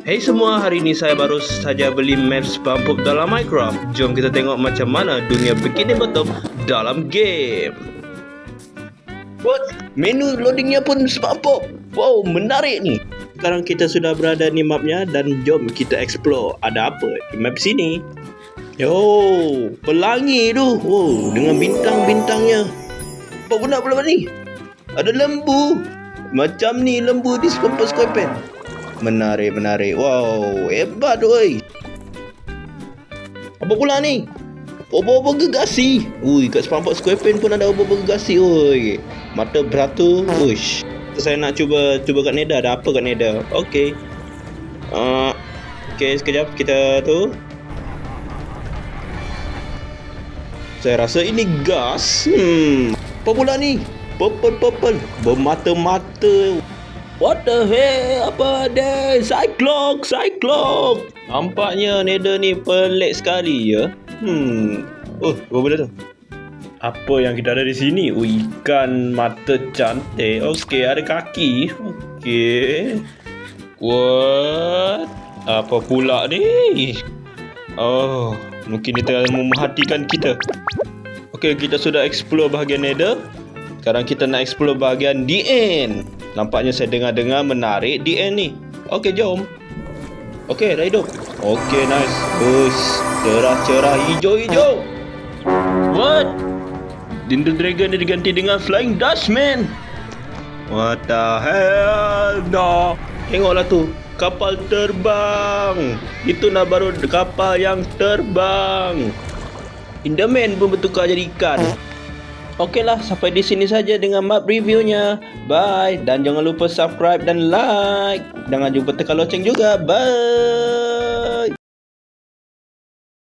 Hey semua, hari ini saya baru saja beli maps SpongeBob dalam Minecraft. Jom kita tengok macam mana dunia Bikini Bottom dalam game. What? Menu loadingnya pun SpongeBob. Wow, menarik ni. Sekarang kita sudah berada di mapnya dan jom kita explore ada apa di map sini. Yo, pelangi tu. Wow, dengan bintang-bintangnya. Apa guna pula ni? Ada lembu. Macam ni lembu di SpongeBob SquarePants. Menarik. Wow, hebat oi. Apa pula ni? Obo-obo gegasi. Ui, kat SpongeBob SquarePants pun ada obo-obo gegasi. Oi. Mata beratu. Uish. Saya nak cuba kat Nether. Ada apa kat Nether? Okey. Okey, sekejap kita tu. Saya rasa ini gas. Apa pula ni? Purple. Bermata-mata. What the hell? Apa ada? Cyclops. Nampaknya Nether ni pelik sekali ya. Oh, apa benda tu? Apa yang kita ada di sini? Oh, ikan mata cantik. Okey, ada kaki. Okey. What? Apa pula ni? Oh, mungkin dia memerhatikan kita. Okey, kita sudah explore bahagian Nether. Sekarang kita nak explore bahagian the end. Nampaknya saya dengar menarik the end ni. Okey, jom. Okey, dah hidup. Okey, nice. Ush, cerah hijau. What? Dinner Dragon ni diganti dengan Flying Dutchman. What the hell? No. Tengoklah tu. Kapal terbang. Itu nak baru kapal yang terbang. Enderman pun bertukar jadi ikan. Okeylah, sampai di sini saja dengan map reviewnya. Bye. Dan jangan lupa subscribe dan like. Jangan lupa tekan loceng juga. Bye.